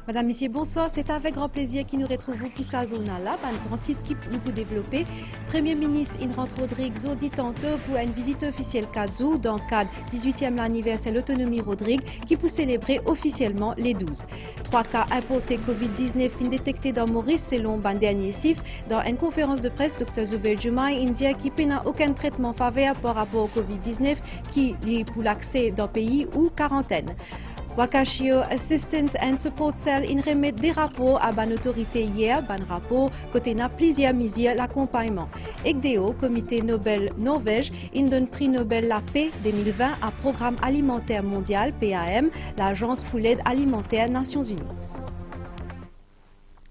Madame, Messieurs, bonsoir. C'est avec grand plaisir que nous retrouvons pour sa zone-là. Un grand titre qui nous peut développer. Premier ministre Inrant Rodrigue dit tantôt pour une visite officielle Kazou dans le cadre 18e anniversaire de l'autonomie Rodrigue qui peut célébrer officiellement les 12. 3 cas importés Covid-19 fin détectés dans Maurice selon le dernier CIF. Dans une conférence de presse, Dr Zubair Jumai India qui n'a aucun traitement favorable par rapport au Covid-19 qui est pour l'accès dans le pays ou quarantaine. Wakashio Assistance and Support Cell in remet des rapports à ban autorité hier, ban rapport côté n'a plusieurs mesures l'accompagnement. ECDO, Comité Nobel Norvège, in donne prix Nobel la paix 2020 à Programme alimentaire mondial PAM, l'Agence pour l'aide alimentaire Nations Unies.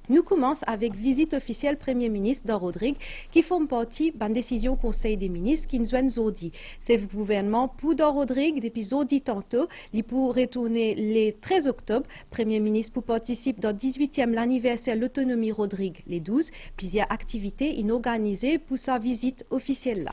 Nous commençons avec visite officielle Premier ministre dans Rodrigue qui font partie de la décision Conseil des ministres qui nous ont zodi. C'est le gouvernement pour dans Rodrigue depuis zodi tantôt, il pour retourner le 13 octobre. Premier ministre pour participer dans 18e l'anniversaire de l'autonomie Rodrigue les 12, plusieurs activités organisées pour sa visite officielle là.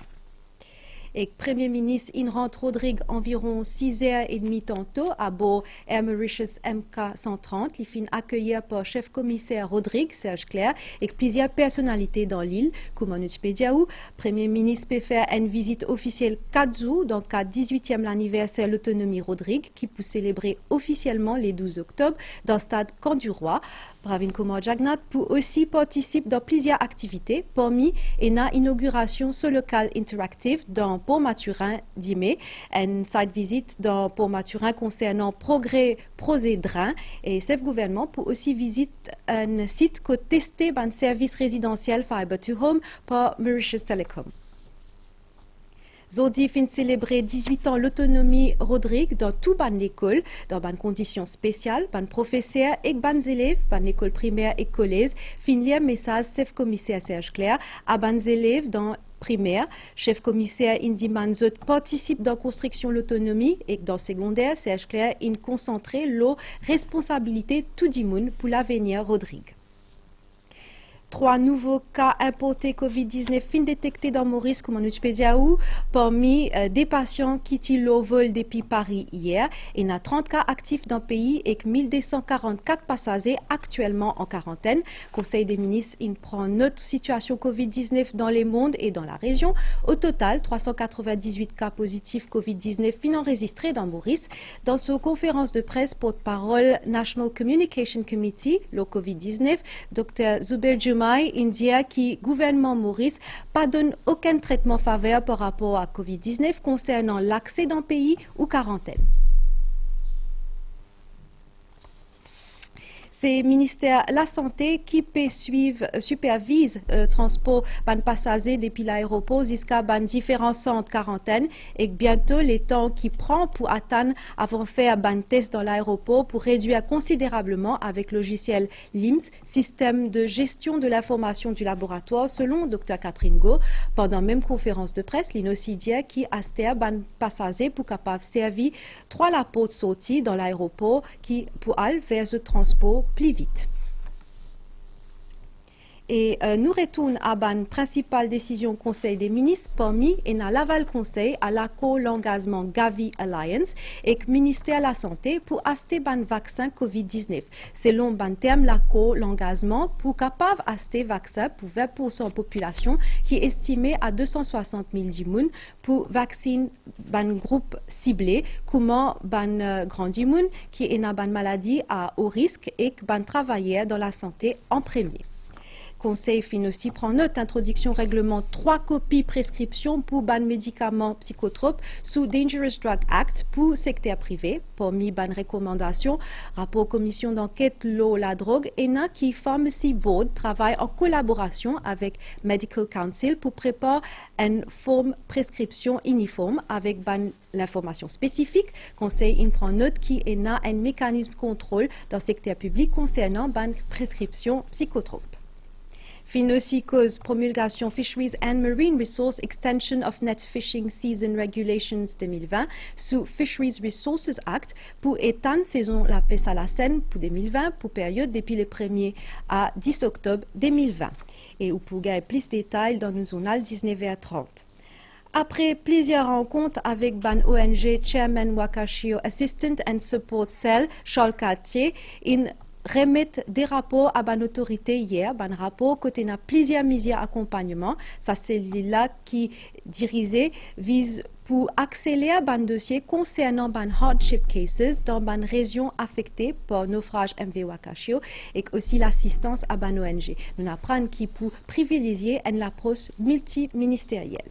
Et Premier ministre Inrant Rodrigue environ 6h30 tantôt à bord Air Mauritius MK130. Il finit accueillir par chef commissaire Rodrigue, Serge Claire, et plusieurs personnalités dans l'île, comme en Utpédiaou. Premier ministre peut faire une visite officielle Kazou dans le cadre 18e l'anniversaire de l'autonomie Rodrigue, qui peut célébrer officiellement les 12 octobre dans le stade Camp du Roi. Bravin Kumar Jagnat pour aussi participer dans plusieurs activités, parmi une inauguration sur local interactive dans Port-Maturin d'Imé, une site visite dans Port-Maturin concernant progrès Prosédrin et chef gouvernement pour aussi visiter un site qui testé un service résidentiel Fiber to Home par Mauritius Telecom. Zodi fin célébrer 18 ans l'autonomie Rodrigue dans tout ban l'école, dans ban conditions spéciales, ban professeurs et ban élèves, ban école primaire et collège, fin lire message chef commissaire Serge Claire à ban élèves dans primaire, chef commissaire Indy Manzot participe dans la construction de l'autonomie et dans secondaire, Serge Claire in concentré l'eau responsabilité tout du monde pour l'avenir Rodrigue. 3 nouveaux cas importés Covid-19 fin détectés dans Maurice comme en Utpédiaou, parmi des patients qui tirent le vol depuis Paris hier. Il y a 30 cas actifs dans le pays et 1244 passagers actuellement en quarantaine. Conseil des ministres il prend note situation Covid-19 dans les mondes et dans la région. Au total, 398 cas positifs Covid-19 fin enregistrés dans Maurice. Dans sa conférence de presse, porte-parole National Communication Committee, le Covid-19, Dr Zubair Jumai India qui gouvernement Maurice pas donne aucun traitement favorable par rapport à Covid-19 concernant l'accès dans le pays ou quarantaine. C'est le ministère de la Santé qui peut supervise transport ban passagers depuis l'aéroport jusqu'à ban différents centres quarantaine et bientôt les temps qui prend pour atteindre avant de faire ban test dans l'aéroport pour réduire considérablement avec le logiciel LIMS, système de gestion de l'information du laboratoire selon Dr Catherine Go. Pendant même conférence de presse, l'inocidia qui a ban passagers pour capable servir 3 la porte sortie dans l'aéroport qui pour aller vers le transport plus vite. Et nous retournons à la principale décision Conseil des ministres parmi et dans l'aval Conseil à l'accord l'engagement Gavi Alliance et le ministère de la Santé pour acheter ban vaccin Covid-19. Selon ban terme l'accord l'engagement pour capable acheter vaccin pour 20% de la population qui est estimée à 260 000 dimoun pour vacciner ban groupe ciblé comment ban grand dimoun qui est dans ban maladie à haut risque et ban travailleurs dans la santé en premier. Conseil fin aussi prend note introduction règlement 3 copies prescription pour ban médicaments psychotropes sous Dangerous Drug Act pour secteur privé. Parmi ban recommandation, rapport commission d'enquête l'eau la drogue ENA qui Pharmacy Board travaille en collaboration avec Medical Council pour préparer une forme prescription uniforme avec ban l'information spécifique. Conseil in prend note qui ENA un mécanisme de contrôle dans le secteur public concernant ban prescription psychotropes. Fin aussi cause promulgation Fisheries and Marine Resource Extension of Net Fishing Season Regulations 2020 sous Fisheries Resources Act pour étendre saison la pêche à la Seine pour 2020 pour période depuis le 1er à 10 octobre 2020. Et pour gagner plus de détails dans le journal 19h30. Après plusieurs rencontres avec ban ONG Chairman Wakashio Assistant and Support Cell, Charles Cartier, in remettre des rapports à ban autorité hier, ban rapport côté na plusieurs mesures d'accompagnement. Ça c'est là qui dirigé vise pour accélérer ban dossier concernant ban hardship cases dans ban régions affectées par naufrage MV Wakashio et aussi l'assistance à ban ONG. Nous apprenons qui pour privilégier une approche multiministérielle.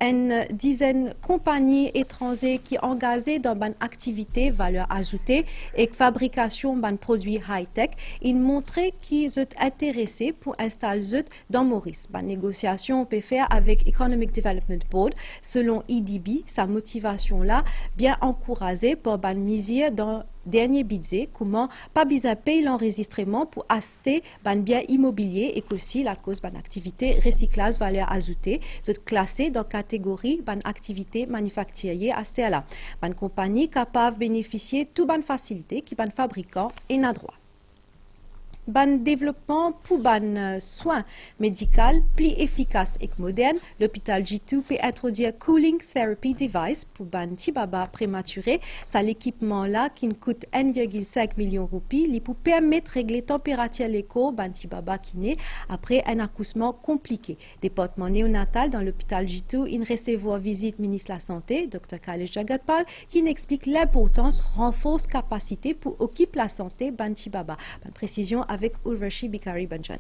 Une dizaine de compagnies étrangères qui sont engagées dans une activité valeur ajoutée et fabrication de produits high-tech, ils montraient qu'ils sont intéressés pour installer dans Maurice. La négociation peut faire avec Economic Development Board. Selon EDB, sa motivation là bien encouragée par une mesure dans dernier budget, comment pas besoin payer l'enregistrement pour acheter un bien immobilier et qu'aussi la cause d'une activité recyclage valeur ajoutée, c'est classé dans la catégorie d'une activité manufacturière à ce là. Une compagnie capable de bénéficier de toutes les facilités qui un fabricant et n'a droit. Ban développement pour ban soins médicaux plus efficaces et modernes, l'hôpital G2 peut introduire cooling therapy device pour ban tibaba prématuré. C'est l'équipement là qui coûte 1,5 million de roupies, qui peut permettre de régler température l'écho ban tibaba qui naît après un accouchement compliqué. Département néonatal dans l'hôpital G2, il recevoir visite ministre de la Santé, Dr. Kailesh Jagatpal, qui explique l'importance renforce capacité pour occuper la santé ban tibaba. Bonne précision avec Urvashi Bikari Banjan.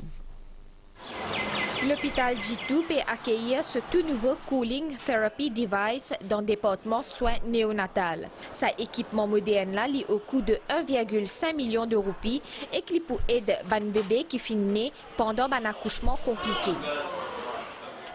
L'hôpital G2 peut accueillir ce tout nouveau cooling therapy device dans le département soins néonatal. Sa équipement moderne là lié au coût de 1,5 million de roupies et qui peut aider ban bébé qui finit pendant un accouchement compliqué.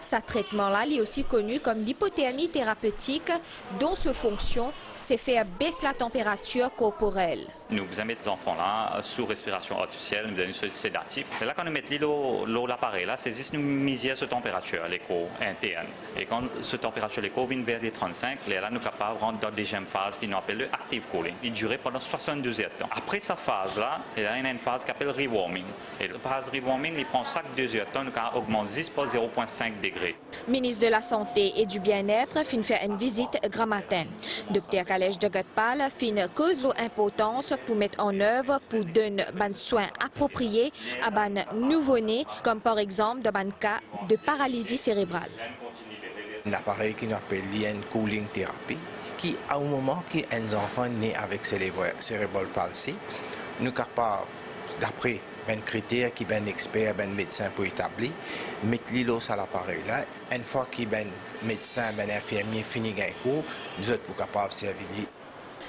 Ce traitement-là est aussi connu comme l'hypothermie thérapeutique, dont sa fonction c'est faire baisser la température corporelle. Nous mettons les enfants là sous respiration artificielle, nous donnons un sédatif. Et là, quand nous mettons l'appareil là, c'est juste nous miser cette température, l'écho interne. Et quand cette température l'écho vient vers les 35, là nous sommes capables de rentrer dans la deuxième phase qui nous appelle le active cooling. Il dure pendant 72 heures de temps. Après cette phase là, il y a une phase qui s'appelle rewarming. Et la phase rewarming, il prend chaque 2 heures de temps, nous augmente 10 par 0,5 degrés. Ministre de la Santé et du Bien-être fin fait une visite grand matin. Dr. Kailesh Jagatpal fin cause l'importance pour mettre en œuvre pour donner des soins appropriés à des nouveau-nés, comme par exemple dans un cas de paralysie cérébrale. Un appareil qui nous appelle l'IN Cooling Therapy, qui à un moment qui un enfant né avec cérébral palsy, nous sommes capables, d'après un critère qui est un expert, un médecin pour établir, mettre l'îlot à l'appareil là. Une fois que un médecin, un infirmier finit un cours, nous sommes capables de servir.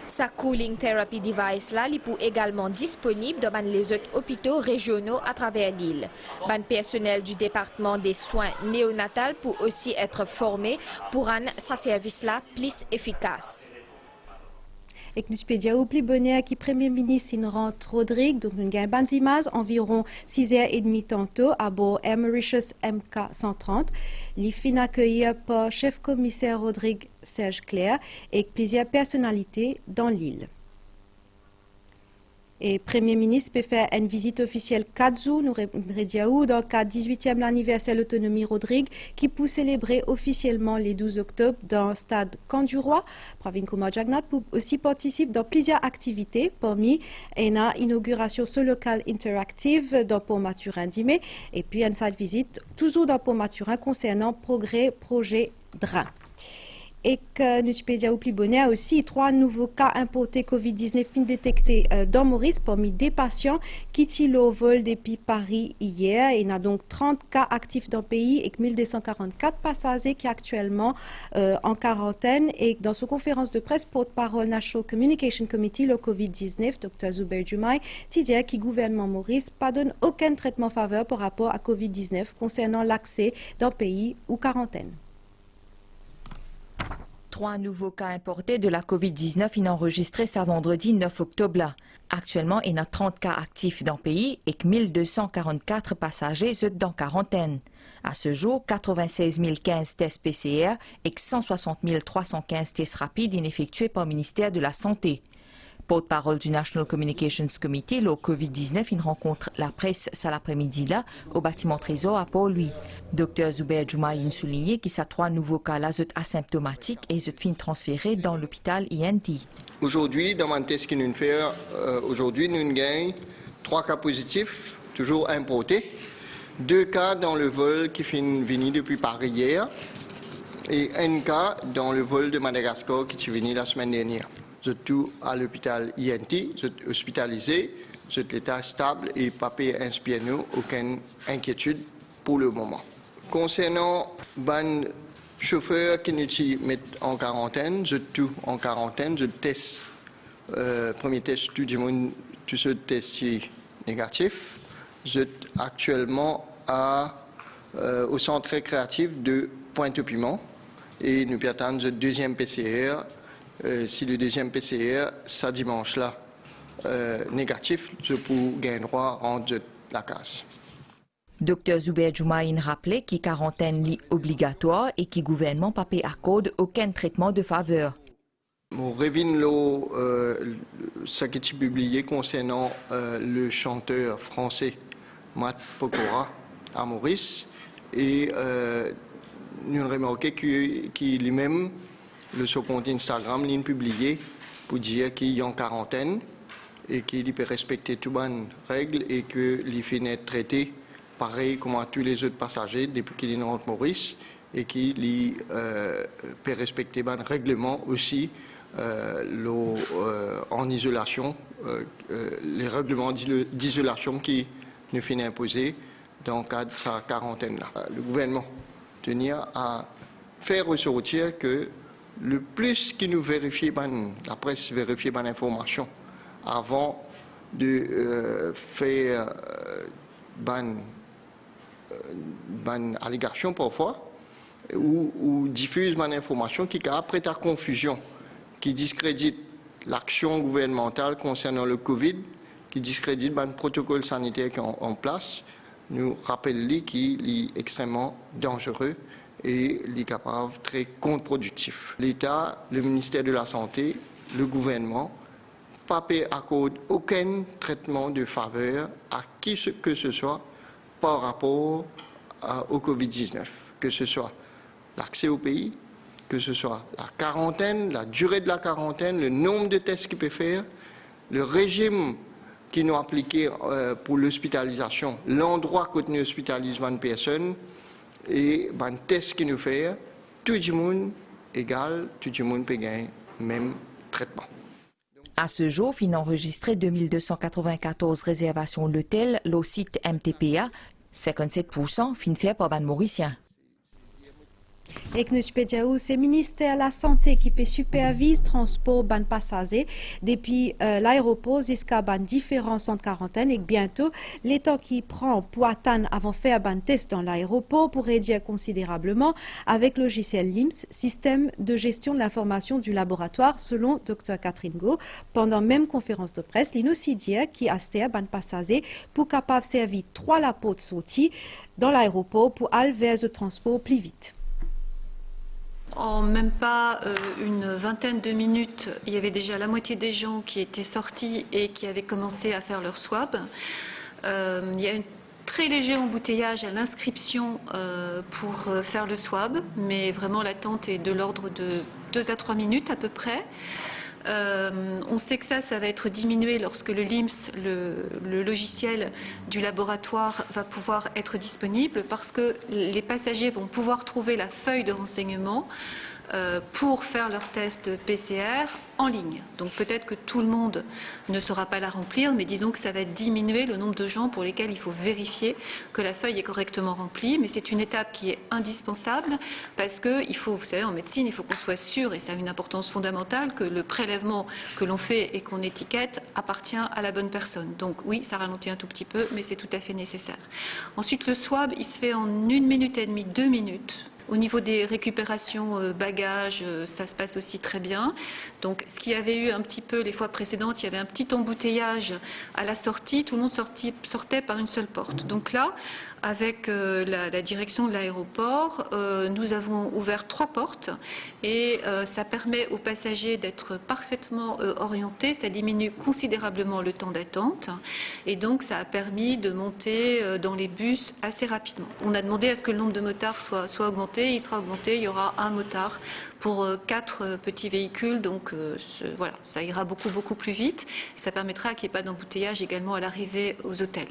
Sa cooling therapy device là, il peut également disponible dans les autres hôpitaux régionaux à travers l'île. Le personnel du département des soins néonatals peut aussi être formé pour rendre ce service là plus efficace. Et nous pédions plus bonheur qui Premier ministre rentre Rodrigue, donc nous avons une image environ 6h30 tantôt à bord Air Mauritius MK130. Les fin accueillis par chef commissaire Rodrigue Serge Claire et plusieurs personnalités dans l'île. Et Premier ministre peut faire une visite officielle 4 jours, nous Rediaou, dans le cadre du 18e anniversaire de l'autonomie Rodrigue, qui peut célébrer officiellement les 12 octobre dans le stade Camp du Roi. Pravin Kumar Jagnat peut aussi participer dans plusieurs activités, parmi une inauguration sur local interactive dans Port-Maturin d'Imé, et puis une site visite toujours dans Port-Maturin concernant progrès projet DRAN. Et que nous pédia au plus bonheur aussi 3 nouveaux cas importés Covid-19 fin détectés dans Maurice parmi des patients qui tirent au vol depuis Paris hier. Il y a donc 30 cas actifs dans le pays et 1244 passagers qui sont actuellement en quarantaine. Et dans sa conférence de presse, porte-parole National Communication Committee, le Covid-19, Dr. Zubair Jumai, dit que le gouvernement Maurice ne donne aucun traitement faveur par rapport à Covid-19 concernant l'accès dans le pays ou quarantaine. 3 nouveaux cas importés de la COVID-19 enregistrés ce vendredi 9 octobre. Là. Actuellement, il y a 30 cas actifs dans le pays et 1244 passagers sont dans quarantaine. À ce jour, 96 015 tests PCR et 160 315 tests rapides effectués par le ministère de la Santé. Porte-parole du National Communications Committee, le COVID-19, il rencontre la presse cet après-midi là au bâtiment Trésor à Port-Louis. Dr. Zubair Jumai a souligné que ces 3 nouveaux cas là sont asymptomatiques et sont fin transférés dans l'hôpital INT. Aujourd'hui, dans un test que nous faisons, aujourd'hui, nous gagnons 3 cas positifs, toujours importés, 2 cas dans le vol qui est venu depuis Paris hier et 1 cas dans le vol de Madagascar qui est venu la semaine dernière. Vous êtes tous à l'hôpital INT, vous êtes hospitalisés, vous êtes l'état stable et pas inspire nous aucune inquiétude pour le moment. Concernant les chauffeurs qui nous mettent en quarantaine, vous êtes tous en quarantaine, je teste, premier test, tout le monde, tous ceux testés négatifs. Vous êtes actuellement au centre récréatif de Pointe-au-Piment et nous attendons le deuxième PCR. Si le deuxième PCR, ça dimanche-là, négatif, je peux gagner droit en la case. Dr Zubair Joumaïn rappelait que quarantaine est obligatoire et que le gouvernement n'a pas accordé aucun traitement de faveur. Mon revine ce qui est publié concernant le chanteur français Matt Pokora à Maurice et nous avons remarqué qu'il lui-même, sur compte Instagram, l'a publié pour dire qu'il est en quarantaine et qu'il peut respecter toutes les règles et qu'il finit traité pareil comme à tous les autres passagers depuis qu'il rentre Maurice et qu'il peut respecter les règlements aussi en isolation, les règlements d'isolation qui nous finit imposer dans le cadre de sa quarantaine-là. Le gouvernement tenir à faire ressortir que le plus qui nous vérifie, la presse vérifie l'information avant de faire allégation parfois ou diffuse une information qui après ta confusion, qui discrédite l'action gouvernementale concernant le Covid, qui discrédite le protocole sanitaire qui est en place, nous rappelle qu'il est extrêmement dangereux et il est capable très contre-productif. L'État, le ministère de la Santé, le gouvernement, pas accorde aucun traitement de faveur à qui que ce soit par rapport au Covid-19, que ce soit l'accès au pays, que ce soit la quarantaine, la durée de la quarantaine, le nombre de tests qu'il peut faire, le régime qui nous appliqué pour l'hospitalisation, l'endroit où nous hospitalisons une personne et les tests qu'il nous fait, tout le monde égal, tout le monde peut gagner le même traitement. À ce jour, il a enregistré 2294 réservations d'hôtels, le site MTPA, 57% fin fait par les Mauriciens. Et que nous c'est le ministère de la Santé qui peut superviser le transport des passagers depuis l'aéroport jusqu'à différents centres quarantaine et que bientôt, les temps qui prend pour attendre avant de faire un test dans l'aéroport pour réduire considérablement avec le logiciel LIMS, système de gestion de l'information du laboratoire, selon Dr Catherine Go. Pendant même conférence de presse, l'Inocidia qui a sté à passagers pour capable servir 3 lapots de sortie dans l'aéroport pour aller vers le transport plus vite. En même pas une vingtaine de minutes, il y avait déjà la moitié des gens qui étaient sortis et qui avaient commencé à faire leur swab. Il y a un très léger embouteillage à l'inscription pour faire le swab, mais vraiment l'attente est de l'ordre de 2 à 3 minutes à peu près. On sait que ça va être diminué lorsque le LIMS, le logiciel du laboratoire, va pouvoir être disponible parce que les passagers vont pouvoir trouver la feuille de renseignement pour faire leur test PCR en ligne. Donc peut-être que tout le monde ne saura pas la remplir, mais disons que ça va diminuer le nombre de gens pour lesquels il faut vérifier que la feuille est correctement remplie. Mais c'est une étape qui est indispensable parce que il faut, vous savez, en médecine, il faut qu'on soit sûr, et ça a une importance fondamentale, que le prélèvement que l'on fait et qu'on étiquette appartient à la bonne personne. Donc oui, ça ralentit un tout petit peu, mais c'est tout à fait nécessaire. Ensuite, le swab, il se fait en 1 minute et demie, 2 minutes. Au niveau des récupérations bagages, ça se passe aussi très bien. Donc, ce qu'il y avait eu un petit peu les fois précédentes, il y avait un petit embouteillage à la sortie. Tout le monde sortait par une seule porte. Donc là, avec la direction de l'aéroport, nous avons ouvert 3 portes et ça permet aux passagers d'être parfaitement orientés. Ça diminue considérablement le temps d'attente et donc ça a permis de monter dans les bus assez rapidement. On a demandé à ce que le nombre de motards soit augmenté. Il sera augmenté. Il y aura un motard pour 4 petits véhicules. Donc voilà, ça ira beaucoup plus vite. Ça permettra qu'il n'y ait pas d'embouteillage également à l'arrivée aux hôtels.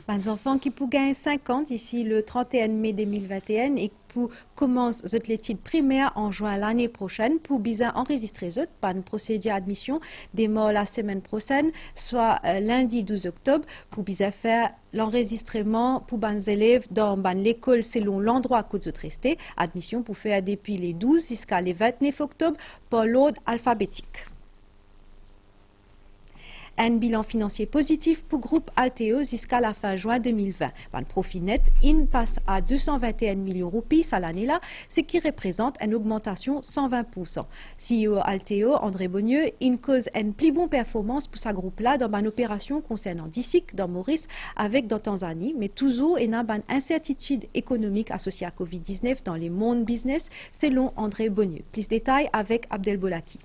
Les enfants qui pour gagner 5 ans d'ici le 31 mai 2021 et pour commencer l'étude primaire en juin l'année prochaine pour bien enregistrer par une procédure d'admission démarre la semaine prochaine, soit lundi 12 octobre, pour bien faire l'enregistrement pour les élèves dans l'école selon l'endroit où vous restez. Admission pour faire depuis les 12 jusqu'à les 29 octobre par l'ordre alphabétique. Un bilan financier positif pour groupe Alteo jusqu'à la fin juin 2020. Le profit net passe à 221 millions de roupies à l'année-là, ce qui représente une augmentation de 120%. CEO Alteo, André Beaunieu, cause une plus bonne performance pour sa groupe-là dans une opération concernant DICIC, dans Maurice, avec dans Tanzanie, mais toujours il y a une incertitude économique associée à Covid-19 dans les mondes business, selon André Beaunieu. Plus de détails avec Abdel Bolaki.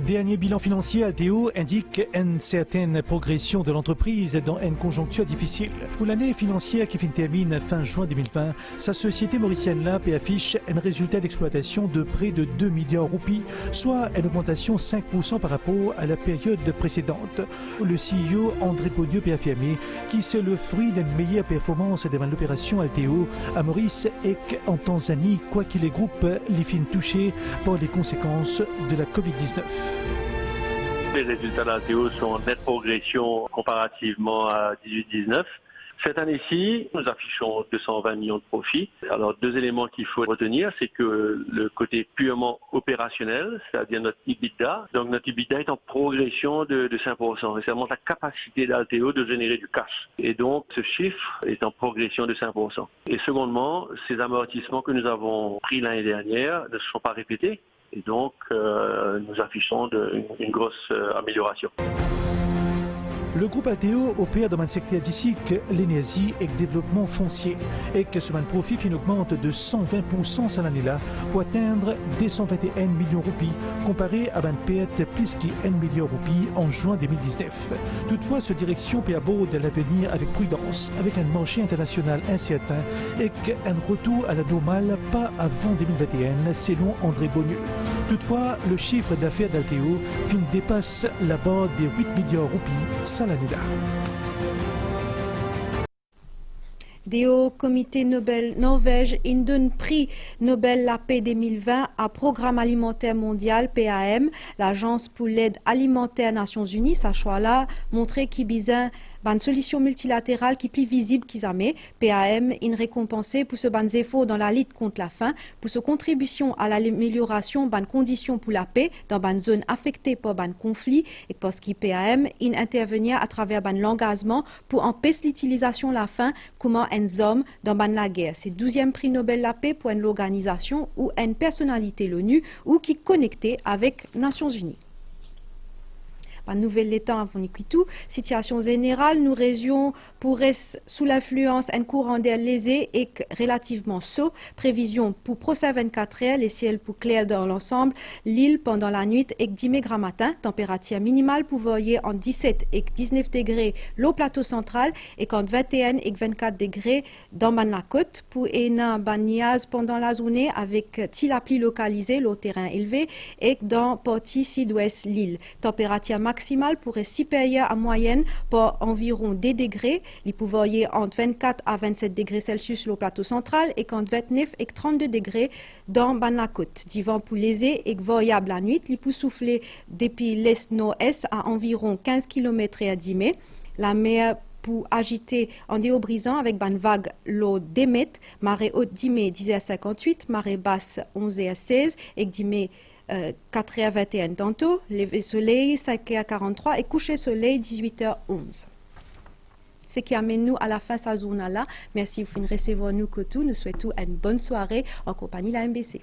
Dernier bilan financier, Alteo indique une certaine progression de l'entreprise dans une conjoncture difficile. Pour l'année financière qui termine fin juin 2020, sa société mauricienne-là affiche un résultat d'exploitation de près de 2 milliards de roupies, soit une augmentation de 5% par rapport à la période précédente. Le CEO André Beaunieu a affirmé que c'est le fruit d'une meilleure performance de l'opération Alteo à Maurice et en Tanzanie, quoique les groupes les finissent touchés par les conséquences de la Covid-19. Les résultats d'Alteo sont en nette progression comparativement à 18-19. Cette année-ci, nous affichons 220 millions de profits. Alors, 2 éléments qu'il faut retenir, c'est que le côté purement opérationnel, c'est-à-dire notre EBITDA. Donc, notre EBITDA est en progression de 5%. Et ça montre la capacité d'Alteo de générer du cash. Et donc, ce chiffre est en progression de 5%. Et secondement, ces amortissements que nous avons pris l'année dernière ne se sont pas répétés. Et donc, nous affichons une grosse amélioration. Le groupe Alteo opère dans un secteur d'ici l'énergie et le développement foncier et que ce profit augmente de 120% cette année-là pour atteindre 221 millions de roupies comparé à une perte plus qu'1 milliard de roupies en juin 2019. Toutefois, cette direction peut aborder l'avenir avec prudence, avec un marché international incertain et un retour à la normale pas avant 2021 selon André Beaunieu. Toutefois, le chiffre d'affaires d'Alteo dépasse la barre des 8 milliards de roupies cette année-là. Des hauts comités Nobel Norvège donne prix Nobel la paix 2020 à Programme alimentaire mondial PAM, l'agence pour l'aide alimentaire Nations Unies, sa choix-là, montrer qu'il bizarre une solution multilatérale qui est plus visible qu'ils jamais. PAM est récompensé pour ce ban efforts dans la lutte contre la faim, pour sa contribution à l'amélioration des conditions pour la paix dans une zone affectée par un conflit et parce que PAM intervenir à travers l'engagement pour empêcher l'utilisation de la faim comme un homme dans la guerre. C'est le 12e prix Nobel la paix pour une organisation ou une personnalité l'ONU ou qui est connectée avec les Nations Unies. Nouvelle état avant tout, situation générale, nous régions pourraient sous l'influence un courant d'air lésé et relativement chaud. Prévision pour prochain 24 heures, les ciels pour clair dans l'ensemble, l'île pendant la nuit et 10 mai matin, température minimale pour voyer en 17 et 19 degrés l'eau plateau central et quand 21 et 24 degrés dans la côte pour ena baniaz pendant la journée avec la pluie localisée, l'eau terrain élevé et dans partie sud-ouest l'île. Température maximale pourrait supérieure à moyenne pour environ 10 degrés. Il peut varier entre 24 à 27 degrés Celsius le plateau central et entre 29 et 32 degrés dans la côte. Du vent pour léger et variable la nuit, il peut souffler depuis l'est-nord-est à environ 15 km à 10 mai. La mer pour agiter en déobrisant avec une vague l'eau d'émet, marée haute 10 mai 10h58, marée basse 11h16 et 10 mai 4h21 tantôt, lever soleil 5h43 et coucher soleil 18h11. Ce qui amène nous à la fin de cette journée-là. Merci pour nous recevoir nous que tout. Nous souhaitons une bonne soirée en compagnie de la MBC.